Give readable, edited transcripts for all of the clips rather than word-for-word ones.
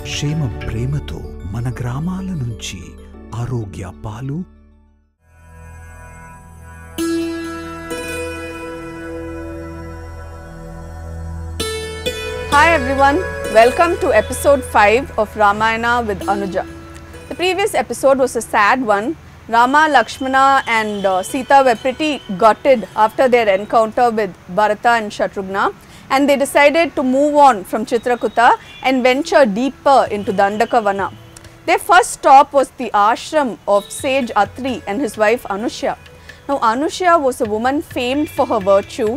క్షేమ ప్రేమతో మన గ్రామాల నుంచి ఆరోగ్య పాలు. Hi everyone, welcome to episode 5 of Ramayana with Anuja. The previous episode was a sad one. Rama, Lakshmana and Sita were pretty gutted after their encounter with Bharata and Shatrugna, and they decided to move on from Chitrakuta and venture deeper into Dandakavana. Their first stop was the ashram of Sage Atri and his wife Anuja. Now Anuja was a woman famed for her virtue.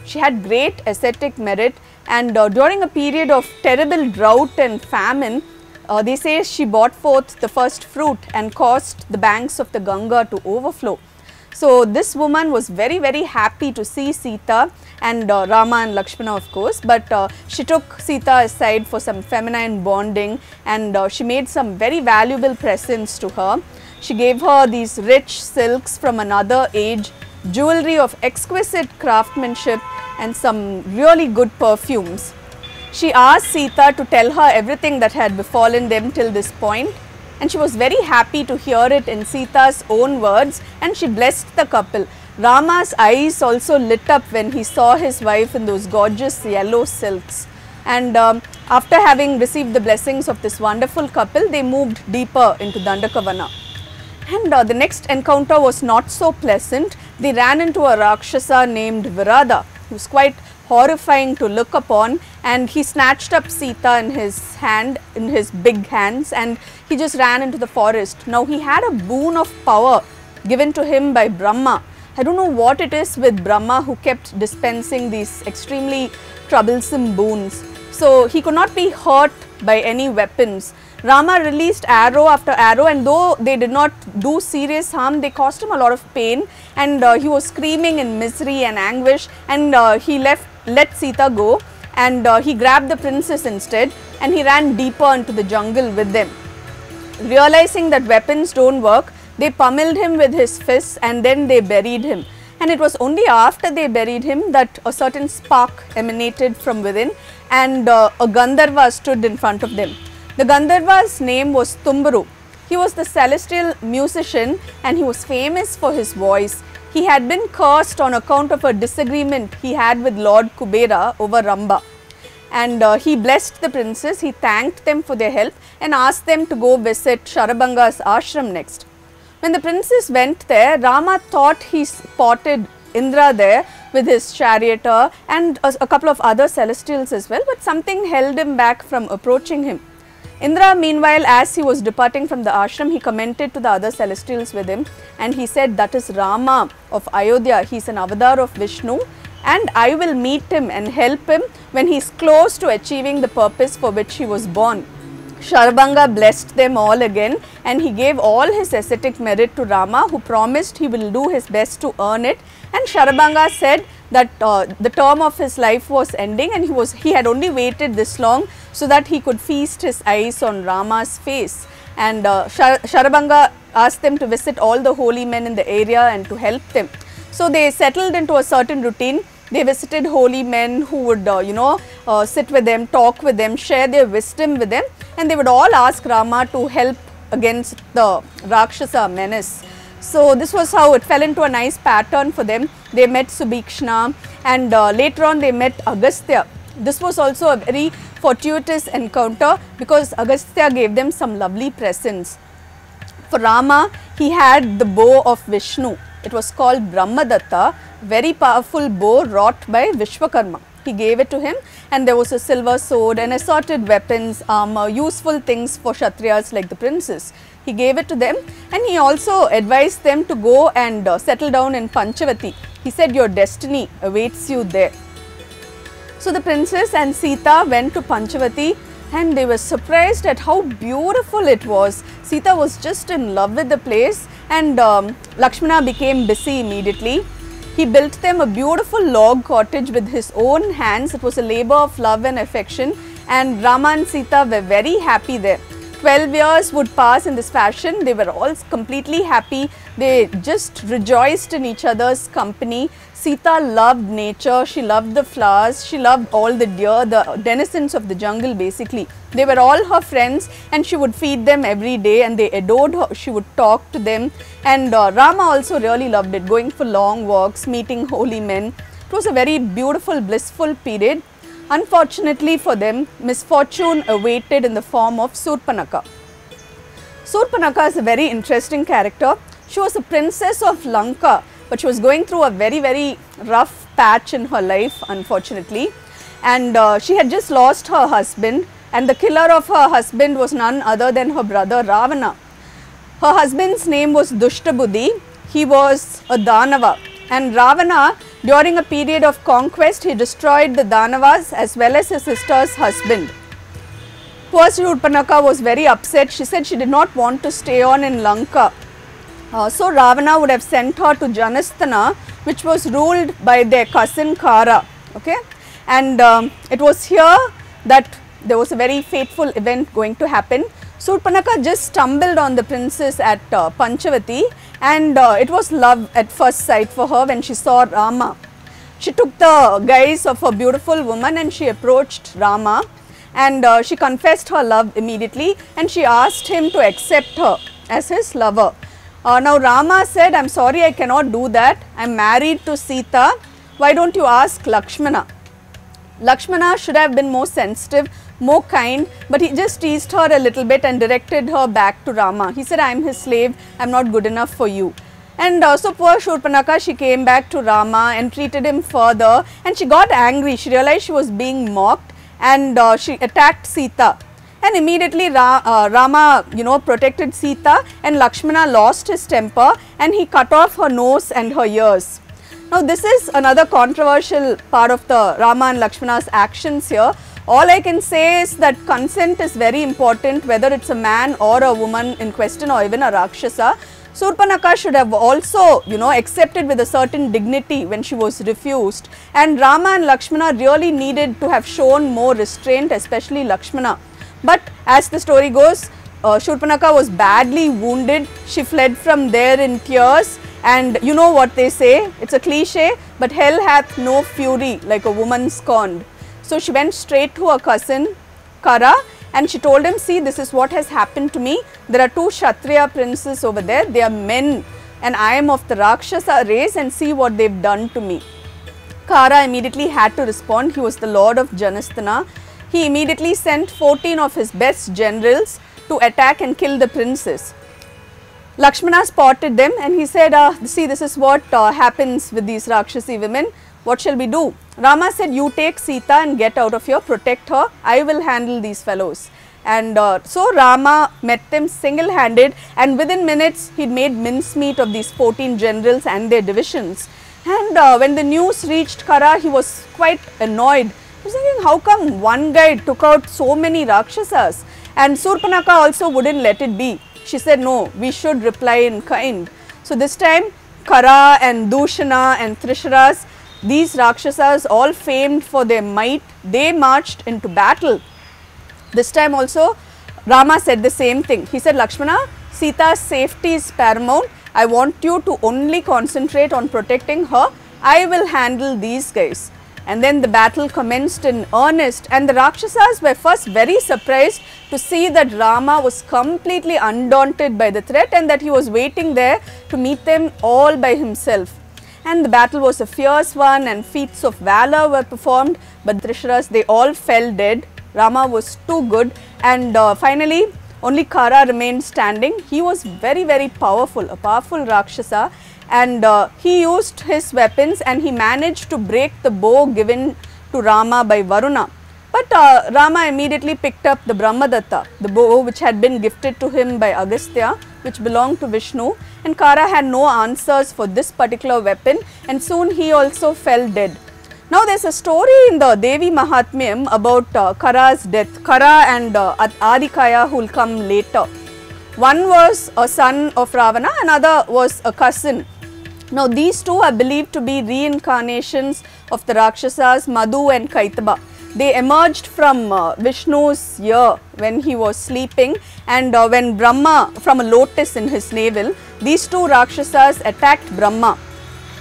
She had great ascetic merit, and during a period of terrible drought and famine, they say she brought forth the first fruit and caused the banks of the Ganga to overflow. So this woman was very happy to see Sita and Rama and Lakshmana, of course, but she took Sita aside for some feminine bonding, and she made some very valuable presents to her. She gave her these rich silks from another age, jewelry of exquisite craftsmanship and some really good perfumes. She asked Sita to tell her everything that had befallen them till this point, and she was very happy to hear it in Sita's own words, and she blessed the couple. Rama's eyes also lit up when he saw his wife in those gorgeous yellow silks, and after having received the blessings of this wonderful couple, they moved deeper into Dandakavana. And the next encounter was not so pleasant. They ran into a rakshasa named Viraadha, who was quite horrifying to look upon, and he snatched up Sita in his big hands, and he just ran into the forest. Now he had a boon of power given to him by Brahma. I don't know what it is with Brahma who kept dispensing these extremely troublesome boons. So he could not be hurt by any weapons. Rama released arrow after arrow, and though they did not do serious harm, they caused him a lot of pain, and he was screaming in misery and anguish, and he let Sita go, and he grabbed the princess instead, and he ran deeper into the jungle with them. Realizing that weapons don't work, they pummeled him with his fists, and then they buried him. And it was only after they buried him that a certain spark emanated from within, and a Gandharva stood in front of them. The Gandharva's name was Tumburu. He was the celestial musician, and he was famous for his voice. He had been cursed on account of a disagreement he had with Lord Kubera over Ramba. And he blessed the princes, he thanked them for their help, and asked them to go visit Sharabanga's ashram next. When the princes went there, Rama thought he spotted Indra there with his charioteer and a couple of other celestials as well, but something held him back from approaching him. Indra, meanwhile, as he was departing from the ashram, he commented to the other celestials with him, and he said, "That is Rama of Ayodhya. He is an avatar of Vishnu, and I will meet him and help him when he is close to achieving the purpose for which he was born." Sharabanga blessed them all again, and he gave all his ascetic merit to Rama, who promised he will do his best to earn it. And Sharabanga said that the term of his life was ending, and he had only waited this long so that he could feast his eyes on Rama's face. And Sharabanga asked them to visit all the holy men in the area and to help them. So they settled into a certain routine. They visited holy men who would sit with them, talk with them, share their wisdom with them, and they would all ask Rama to help against the rakshasa menace. So this was how it fell into a nice pattern for them. They met Subhikshna, and later on they met Agastya. This was also a very fortuitous encounter because Agastya gave them some lovely presents. For Rama, he had the bow of Vishnu. It was called Brahmadatta, very powerful bow wrought by Vishwakarma. He gave it to him, and there was a silver sword and assorted weapons, armor, useful things for Kshatriyas like the princes. He gave it to them, and he also advised them to go and settle down in Panchavati. He said, "Your destiny awaits you there." So the princess and Sita went to Panchavati, and they were surprised at how beautiful it was. Sita was just in love with the place, and Lakshmana became busy immediately. He built them a beautiful log cottage with his own hands. It was a labor of love and affection, and Rama and Sita were very happy there. 12 years would pass in this fashion. They were all completely happy. They just rejoiced in each other's company. Sita loved nature, she loved the flowers, she loved all the deer, the denizens of the jungle basically. They were all her friends and she would feed them every day and they adored her. She would talk to them, and Rama also really loved it, going for long walks, meeting holy men. It was a very beautiful, blissful period. Unfortunately for them, misfortune awaited in the form of Soorpanakha. Soorpanakha is a very interesting character. She was a princess of Lanka, but she was going through a very rough patch in her life, unfortunately. And she had just lost her husband, and the killer of her husband was none other than her brother Ravana. Her husband's name was Dushtabuddhi. He was a Danava, and Ravana, during a period of conquest, he destroyed the Danavas as well as his sister's husband. Poor Soorpanakha was very upset. She said she did not want to stay on in Lanka. So Ravana would have sent her to Janasthana, which was ruled by their cousin Kara. Okay? And it was here that there was a very fateful event going to happen. Soorpanakha just stumbled on the princess at Panchavati, and it was love at first sight for her when she saw Rama. She took the guise of a beautiful woman and she approached Rama, and she confessed her love immediately, and she asked him to accept her as his lover. Now Rama said, "I am sorry, I cannot do that. I am married to Sita. Why don't you ask Lakshmana?" Lakshmana should have been more sensitive, more kind, but he just teased her a little bit and directed her back to Rama. He said, "I am his slave, I am not good enough for you." And so poor Soorpanakha, she came back to Rama and treated him further, and she got angry. She realized she was being mocked, and she attacked Sita. And immediately Rama, protected Sita, and Lakshmana lost his temper and he cut off her nose and her ears. Now this is another controversial part of the Rama and Lakshmana's actions here. All I can say is that consent is very important, whether it's a man or a woman in question or even a rakshasa. Soorpanakha should have also, accepted with a certain dignity when she was refused, and Rama and Lakshmana really needed to have shown more restraint, especially Lakshmana. But as the story goes, Soorpanakha was badly wounded. She fled from there in tears, and you know what they say, it's a cliche, but hell hath no fury like a woman scorned. So she went straight to her cousin Kara and she told him, "See, this is what has happened to me. There are two Kshatriya princes over there. They are men and I am of the Rakshasa race, and see what they've done to me." Kara immediately had to respond. He was the lord of Janasthana. He immediately sent 14 of his best generals to attack and kill the princes. Lakshmana spotted them and he said, "See, this is what happens with these Rakshasi women. What shall we do?" Rama said, "You take Sita and get out of here, protect her. I will handle these fellows." And so Rama met them single-handed, and within minutes he made mincemeat of these 14 generals and their divisions. And when the news reached Kara, he was quite annoyed. He was thinking, how come one guy took out so many Rakshasas? And Soorpanakha also wouldn't let it be. She said, "No, we should reply in kind." So this time Kara and Dushana and Trisharas, these Rakshasas, all famed for their might, they marched into battle. This time also Rama said the same thing. He said, "Lakshmana, Sita's safety is paramount. I want you to only concentrate on protecting her. I will handle these guys." And then the battle commenced in earnest, and the Rakshasas were first very surprised to see that Rama was completely undaunted by the threat and that he was waiting there to meet them all by himself. And the battle was a fierce one and feats of valor were performed, but the Trisharas, they all fell dead. Rama was too good, and finally only Kara remained standing. He was very powerful, a powerful Rakshasa, and he used his weapons and he managed to break the bow given to Rama by Varuna. But Rama immediately picked up the Brahmadatta, the bow which had been gifted to him by Agastya, which belonged to Vishnu, and Kara had no answers for this particular weapon, and soon he also fell dead. Now there is a story in the Devi Mahatmyam about Kara's death. Kara and Adikaya, who will come later. One was a son of Ravana, another was a cousin. Now these two are believed to be reincarnations of the Rakshasas Madhu and Kaitaba. They emerged from Vishnu's ear when he was sleeping, and when Brahma, from a lotus in his navel, these two rakshasas attacked Brahma.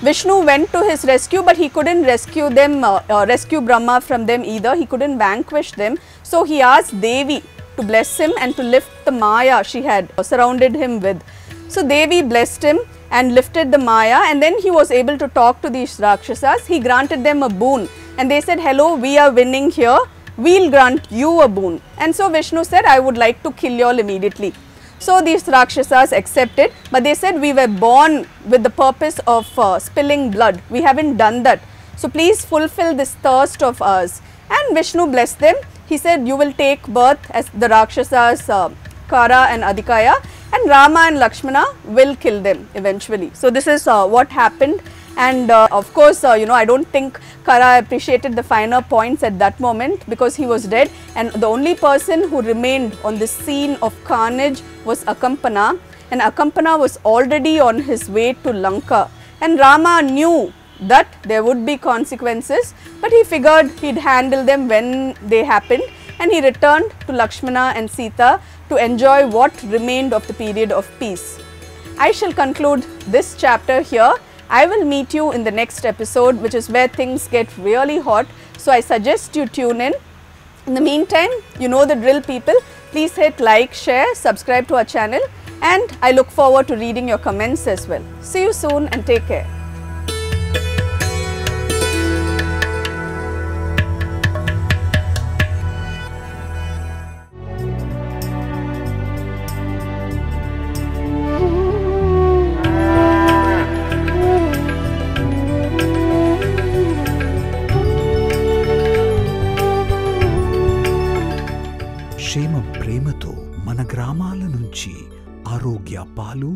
Vishnu went to his rescue, but he couldn't rescue Brahma from them either. He couldn't vanquish them. So he asked Devi to bless him and to lift the Maya she had surrounded him with. So Devi blessed him and lifted the Maya, and then he was able to talk to these rakshasas. He granted them a boon, and they said, hello, we are winning here, we'll grant you a boon. And so Vishnu said, I would like to kill you all immediately. So these rakshasas accepted, but they said, we were born with the purpose of spilling blood. We haven't done that. So please fulfill this thirst of ours. And Vishnu blessed them. He said, you will take birth as the rakshasas Kara and Adikaya, and Rama and Lakshmana will kill them eventually. So this is what happened. And of course, I don't think Kara appreciated the finer points at that moment because he was dead, and the only person who remained on this scene of carnage was Akampana, and Akampana was already on his way to Lanka, and Rama knew that there would be consequences, but he figured he'd handle them when they happened, and he returned to Lakshmana and Sita to enjoy what remained of the period of peace. I shall conclude this chapter here. I will meet you in the next episode, which is where things get really hot. So I suggest you tune in. In the meantime, you know the drill, people. Please hit like, share, subscribe to our channel, and I look forward to reading your comments as well. See you soon and take care. క్షేమ ప్రేమతో మన గ్రామాల నుంచి ఆరోగ్య పాలు